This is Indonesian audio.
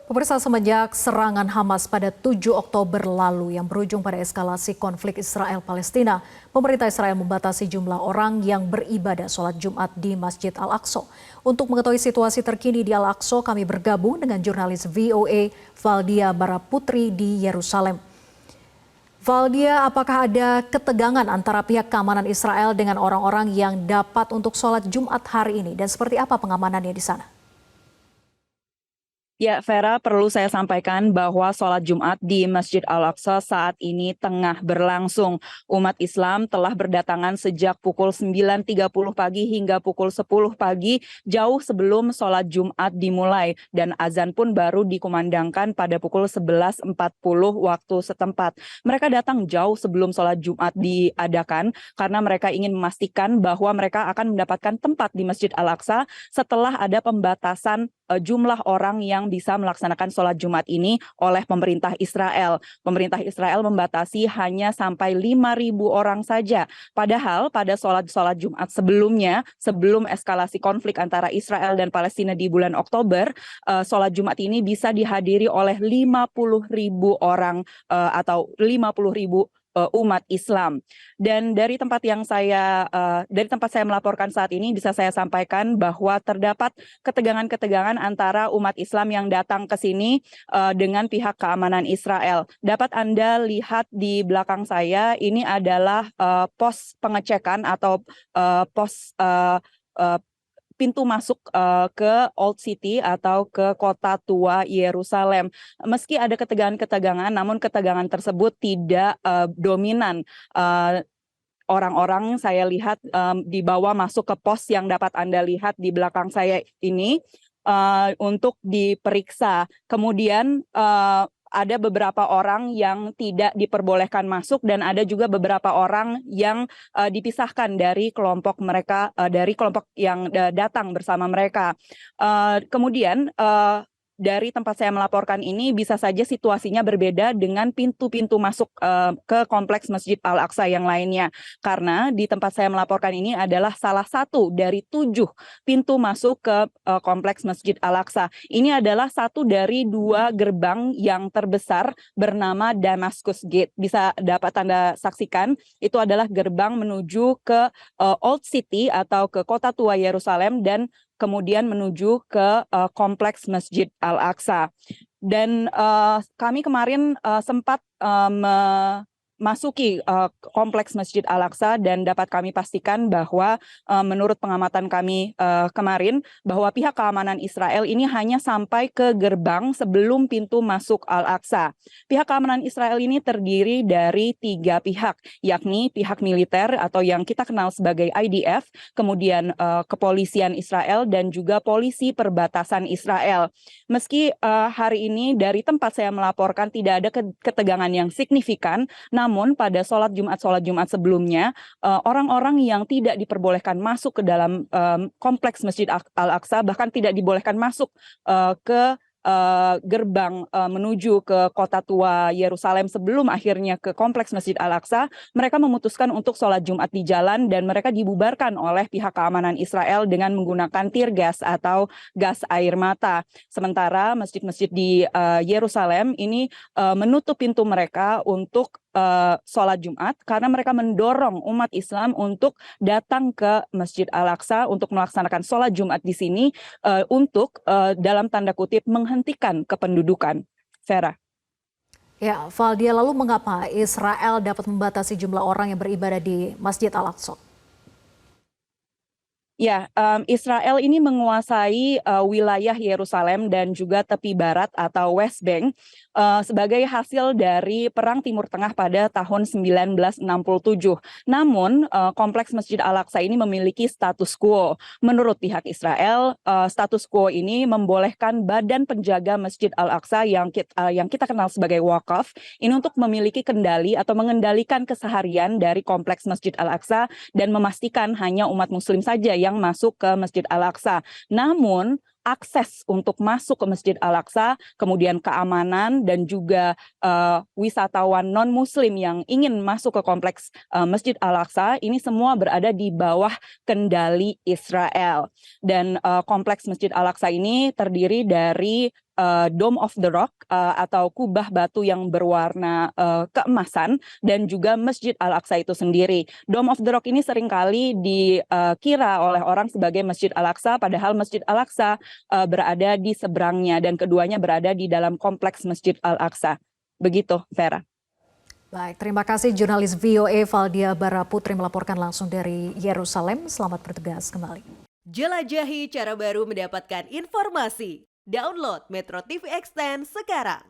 Pemirsa, semenjak serangan Hamas pada 7 Oktober lalu yang berujung pada eskalasi konflik Israel-Palestina, pemerintah Israel membatasi jumlah orang yang beribadah sholat Jumat di Masjid Al-Aqsa. Untuk mengetahui situasi terkini di Al-Aqsa, kami bergabung dengan jurnalis VOA Valdia Baraputri di Yerusalem. Valdia, apakah ada ketegangan antara pihak keamanan Israel dengan orang-orang yang dapat untuk sholat Jumat hari ini? Dan seperti apa pengamanannya di sana? Ya, Vera, perlu saya sampaikan bahwa sholat Jumat di Masjid Al-Aqsa saat ini tengah berlangsung. Umat Islam telah berdatangan sejak pukul 9.30 pagi hingga pukul 10 pagi, jauh sebelum sholat Jumat dimulai. Dan azan pun baru dikumandangkan pada pukul 11.40 waktu setempat. Mereka datang jauh sebelum sholat Jumat diadakan karena mereka ingin memastikan bahwa mereka akan mendapatkan tempat di Masjid Al-Aqsa setelah ada pembatasan jumlah orang yang bisa melaksanakan sholat Jumat ini oleh pemerintah Israel. Pemerintah Israel membatasi hanya sampai 5.000 orang saja. Padahal pada sholat Jumat sebelumnya, sebelum eskalasi konflik antara Israel dan Palestina di bulan Oktober, sholat Jumat ini bisa dihadiri oleh 50.000 orang atau 50.000 umat Islam. Dan dari tempat saya melaporkan saat ini bisa saya sampaikan bahwa terdapat ketegangan-ketegangan antara umat Islam yang datang ke sini dengan pihak keamanan Israel. Dapat Anda lihat di belakang saya, ini adalah pos pengecekan atau pos pintu masuk ke Old City atau ke kota tua Yerusalem. Meski ada ketegangan-ketegangan, namun ketegangan tersebut tidak dominan. Orang-orang saya lihat dibawa masuk ke pos yang dapat Anda lihat di belakang saya ini untuk diperiksa. Kemudian ada beberapa orang yang tidak diperbolehkan masuk dan ada juga beberapa orang yang dipisahkan dari kelompok mereka, dari kelompok yang datang bersama mereka. Kemudian dari tempat saya melaporkan ini bisa saja situasinya berbeda dengan pintu-pintu masuk ke kompleks Masjid Al-Aqsa yang lainnya. Karena di tempat saya melaporkan ini adalah salah satu dari 7 pintu masuk ke kompleks Masjid Al-Aqsa. Ini adalah satu dari 2 gerbang yang terbesar bernama Damascus Gate. Bisa dapat Anda saksikan, itu adalah gerbang menuju ke Old City atau ke kota tua Yerusalem dan kemudian menuju ke kompleks Masjid Al-Aqsa. Dan kami kemarin sempat memasuki kompleks Masjid Al-Aqsa dan dapat kami pastikan bahwa menurut pengamatan kami kemarin bahwa pihak keamanan Israel ini hanya sampai ke gerbang sebelum pintu masuk Al-Aqsa. Pihak keamanan Israel ini terdiri dari 3 pihak, yakni pihak militer atau yang kita kenal sebagai IDF, kemudian kepolisian Israel dan juga polisi perbatasan Israel. Meski hari ini dari tempat saya melaporkan tidak ada ketegangan yang signifikan, namun pada sholat Jumat sebelumnya, orang-orang yang tidak diperbolehkan masuk ke dalam kompleks Masjid Al-Aqsa, bahkan tidak dibolehkan masuk ke gerbang menuju ke kota tua Yerusalem sebelum akhirnya ke kompleks Masjid Al-Aqsa, mereka memutuskan untuk sholat Jumat di jalan dan mereka dibubarkan oleh pihak keamanan Israel dengan menggunakan tear gas atau gas air mata. Sementara masjid-masjid di Yerusalem ini menutup pintu mereka untuk sholat Jumat karena mereka mendorong umat Islam untuk datang ke Masjid Al-Aqsa untuk melaksanakan sholat Jumat di sini untuk dalam tanda kutip menghentikan kependudukan. Vera. Ya, Valdia, lalu mengapa Israel dapat membatasi jumlah orang yang beribadah di Masjid Al-Aqsa? Ya, Israel ini menguasai wilayah Yerusalem dan juga tepi barat atau West Bank sebagai hasil dari Perang Timur Tengah pada tahun 1967. Namun, kompleks Masjid Al-Aqsa ini memiliki status quo. Menurut pihak Israel, status quo ini membolehkan badan penjaga Masjid Al-Aqsa yang kita kenal sebagai Waqaf ini untuk memiliki kendali atau mengendalikan keseharian dari kompleks Masjid Al-Aqsa dan memastikan hanya umat Muslim saja yang masuk ke Masjid Al-Aqsa. Namun akses untuk masuk ke Masjid Al-Aqsa, kemudian keamanan dan juga wisatawan non-Muslim yang ingin masuk ke kompleks Masjid Al-Aqsa, ini semua berada di bawah kendali Israel. Dan kompleks Masjid Al-Aqsa ini terdiri dari Dome of the Rock atau kubah batu yang berwarna keemasan dan juga Masjid Al-Aqsa itu sendiri. Dome of the Rock ini seringkali dikira oleh orang sebagai Masjid Al-Aqsa, padahal Masjid Al-Aqsa berada di seberangnya dan keduanya berada di dalam kompleks Masjid Al-Aqsa. Begitu, Vera. Baik, terima kasih jurnalis VOA Valdia Baraputri melaporkan langsung dari Yerusalem. Selamat bertugas kembali. Jelajahi cara baru mendapatkan informasi. Download Metro TV Extend sekarang.